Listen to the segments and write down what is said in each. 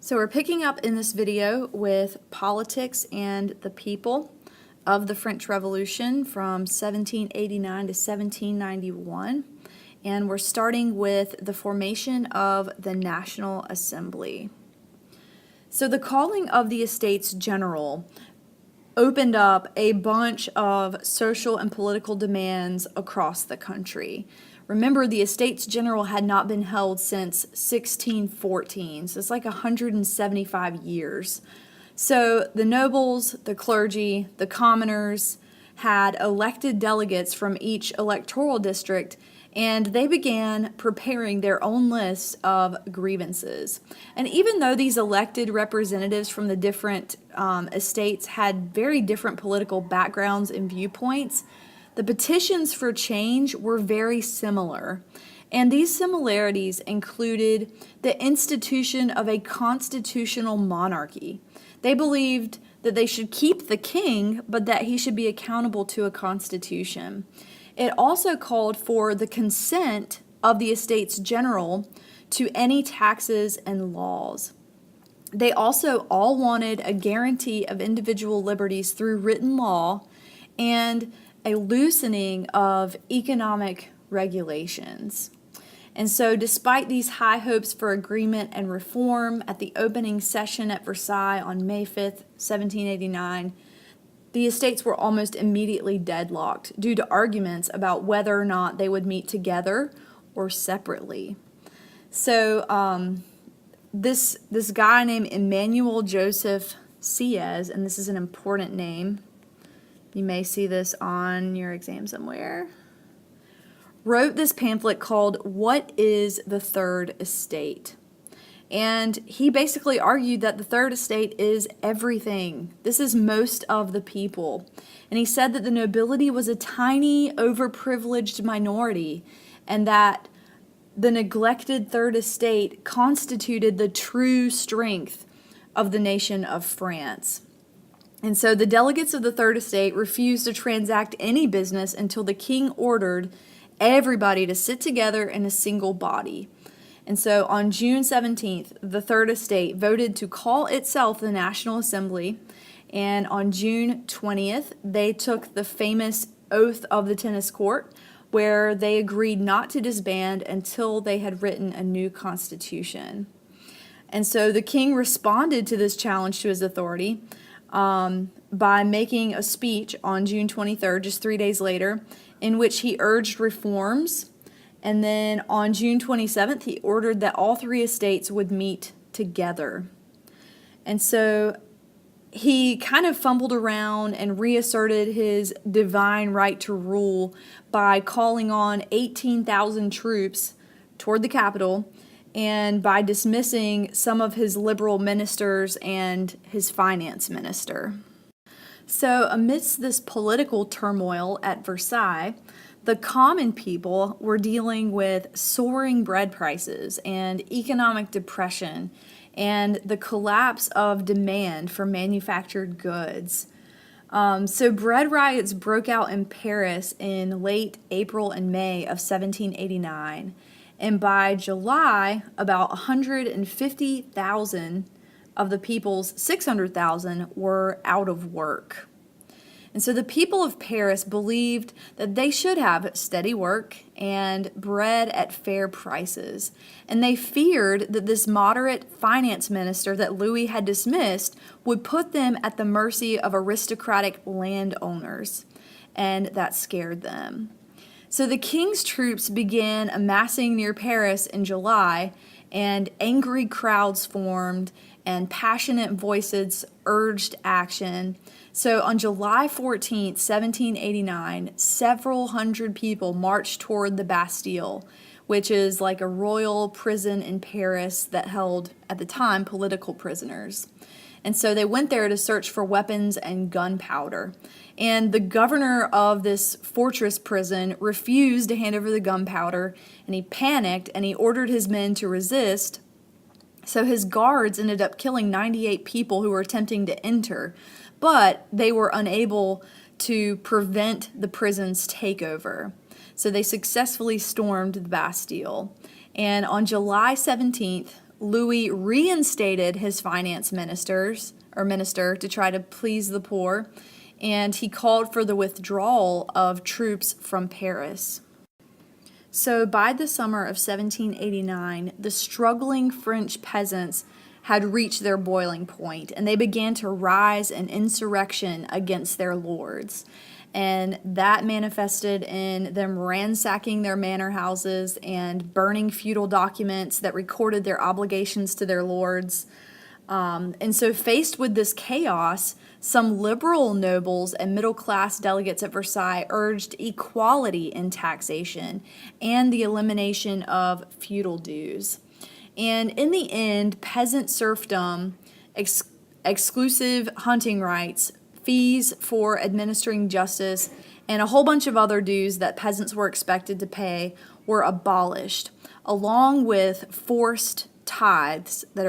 So we're picking up in this video with politics and the people of the French Revolution from 1789 to 1791. And we're starting with the formation of the National Assembly. So the calling of the Estates General opened up a bunch of social and political demands across the country. Remember, the Estates General had not been held since 1614, so it's like 175 years. So the nobles, the clergy, the commoners had elected delegates from each electoral district, and they began preparing their own list of grievances. And even though these elected representatives from the different estates had very different political backgrounds and viewpoints, the petitions for change were very similar. And these similarities included the institution of a constitutional monarchy. They believed that they should keep the king, but that he should be accountable to a constitution. It also called for the consent of the Estates General to any taxes and laws. They also all wanted a guarantee of individual liberties through written law and a loosening of economic regulations. And so despite these high hopes for agreement and reform at the opening session at Versailles on May 5th, 1789, the estates were almost immediately deadlocked due to arguments about whether or not they would meet together or separately. So this guy named Emmanuel Joseph Sieyès, and this is an important name, you may see this on your exam somewhere, wrote this pamphlet called "What is the Third Estate?" And he basically argued that the Third Estate is everything. This is most of the people. And he said that the nobility was a tiny, overprivileged minority, and that the neglected Third Estate constituted the true strength of the nation of France. And so the delegates of the Third Estate refused to transact any business until the king ordered everybody to sit together in a single body. And so on June 17th, the Third Estate voted to call itself the National Assembly. And on June 20th, they took the famous oath of the tennis court, where they agreed not to disband until they had written a new constitution. And so the king responded to this challenge to his authority by making a speech on June 23rd, just 3 days later, in which he urged reforms. And then on June 27th, he ordered that all three estates would meet together. And so he kind of fumbled around and reasserted his divine right to rule by calling on 18,000 troops toward the capital and by dismissing some of his liberal ministers and his finance minister. So amidst this political turmoil at Versailles, the common people were dealing with soaring bread prices and economic depression and the collapse of demand for manufactured goods. So bread riots broke out in Paris in late April and May of 1789. And by July, about 150,000 of the people's 600,000 were out of work. And so the people of Paris believed that they should have steady work and bread at fair prices. And they feared that this moderate finance minister that Louis had dismissed would put them at the mercy of aristocratic landowners. And that scared them. So the king's troops began amassing near Paris in July, and angry crowds formed and passionate voices urged action. So on July 14th, 1789, several hundred people marched toward the Bastille, which is like a royal prison in Paris that held, at the time, political prisoners. And so they went there to search for weapons and gunpowder. And the governor of this fortress prison refused to hand over the gunpowder, and he panicked and he ordered his men to resist. So his guards ended up killing 98 people who were attempting to enter, but they were unable to prevent the prison's takeover. So they successfully stormed the Bastille. And on July 17th, Louis reinstated his finance minister to try to please the poor, and he called for the withdrawal of troops from Paris. So by the summer of 1789, the struggling French peasants had reached their boiling point, and they began to rise in insurrection against their lords. And that manifested in them ransacking their manor houses and burning feudal documents that recorded their obligations to their lords. And so faced with this chaos, some liberal nobles and middle-class delegates at Versailles urged equality in taxation and the elimination of feudal dues. And in the end, peasant serfdom, exclusive hunting rights, fees for administering justice, and a whole bunch of other dues that peasants were expected to pay were abolished, along with forced tithes that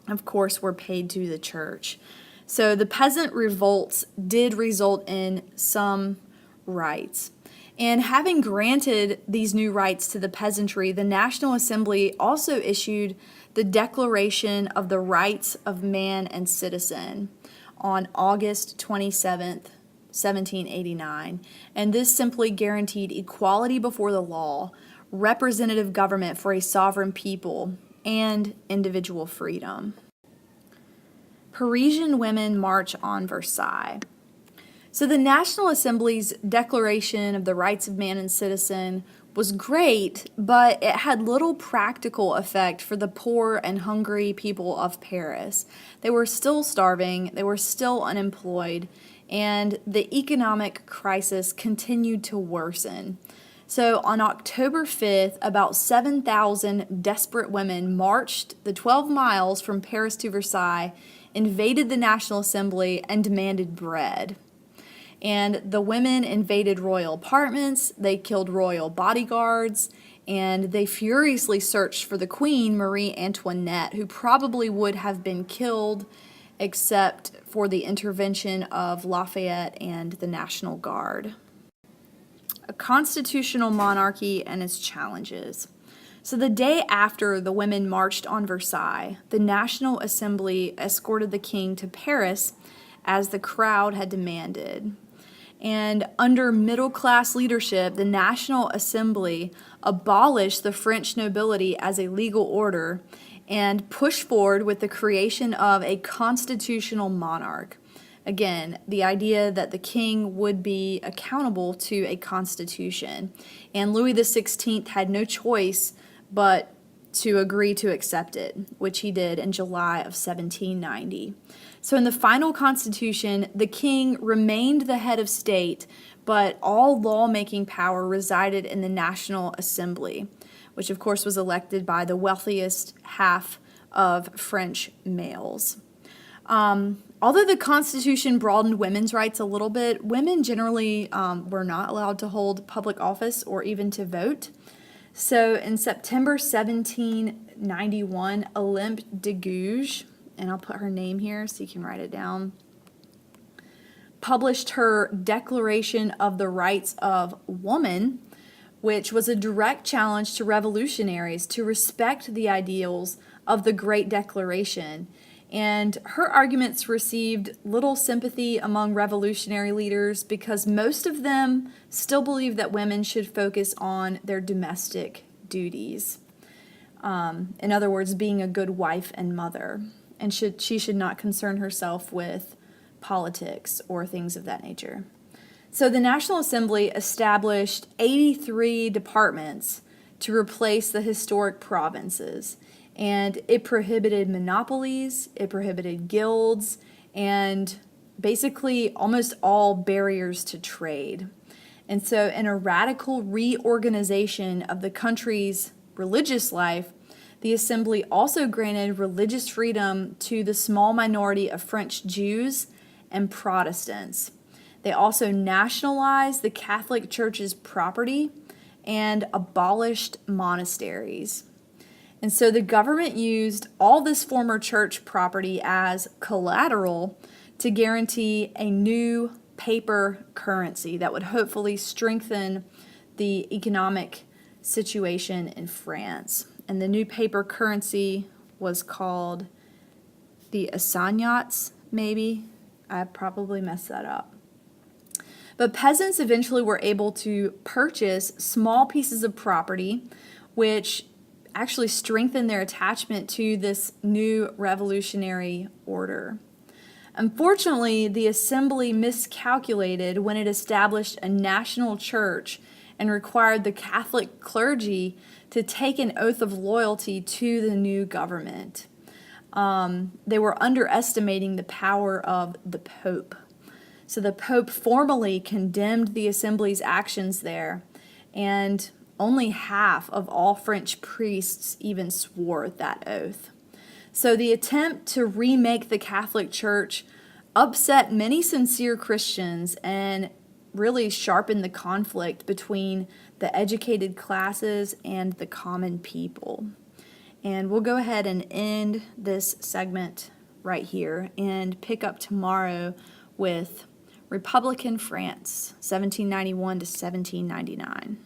of course, were paid to the church. So the peasant revolts did result in some rights. And having granted these new rights to the peasantry, the National Assembly also issued the Declaration of the Rights of Man and Citizen on August 27th, 1789. And this simply guaranteed equality before the law, representative government for a sovereign people, and individual freedom. Parisian women march on Versailles. So the National Assembly's Declaration of the Rights of Man and Citizen was great, but it had little practical effect for the poor and hungry people of Paris. They were still starving, they were still unemployed, and the economic crisis continued to worsen. So on October 5th, about 7,000 desperate women marched the 12 miles from Paris to Versailles, invaded the National Assembly, and demanded bread. And the women invaded royal apartments, they killed royal bodyguards, and they furiously searched for the Queen, Marie Antoinette, who probably would have been killed except for the intervention of Lafayette and the National Guard. A constitutional monarchy and its challenges. So the day after the women marched on Versailles, the National Assembly escorted the king to Paris as the crowd had demanded. And under middle-class leadership, the National Assembly abolished the French nobility as a legal order and pushed forward with the creation of a constitutional monarch. Again, the idea that the king would be accountable to a constitution. And Louis XVI had no choice but to agree to accept it, which he did in July of 1790. So in the final constitution, the king remained the head of state, but all lawmaking power resided in the National Assembly, which of course was elected by the wealthiest half of French males. Although the Constitution broadened women's rights a little bit, women generally were not allowed to hold public office or even to vote. So in September 1791, Olympe de Gouges, and I'll put her name here so you can write it down, published her Declaration of the Rights of Woman, which was a direct challenge to revolutionaries to respect the ideals of the Great Declaration. And her arguments received little sympathy among revolutionary leaders because most of them still believed that women should focus on their domestic duties. In other words, being a good wife and mother. And she should not concern herself with politics or things of that nature. So the National Assembly established 83 departments to replace the historic provinces. And it prohibited monopolies, it prohibited guilds, and basically almost all barriers to trade. And so in a radical reorganization of the country's religious life, the Assembly also granted religious freedom to the small minority of French Jews and Protestants. They also nationalized the Catholic Church's property and abolished monasteries. And so the government used all this former church property as collateral to guarantee a new paper currency that would hopefully strengthen the economic situation in France. And the new paper currency was called the Assignots, maybe. I probably messed that up. But peasants eventually were able to purchase small pieces of property, which actually strengthened their attachment to this new revolutionary order. Unfortunately, the assembly miscalculated when it established a national church and required the Catholic clergy to take an oath of loyalty to the new government. They were underestimating the power of the Pope. So the Pope formally condemned the assembly's actions there, and only half of all French priests even swore that oath. So the attempt to remake the Catholic Church upset many sincere Christians and really sharpened the conflict between the educated classes and the common people. And we'll go ahead and end this segment right here and pick up tomorrow with Republican France, 1791 to 1799.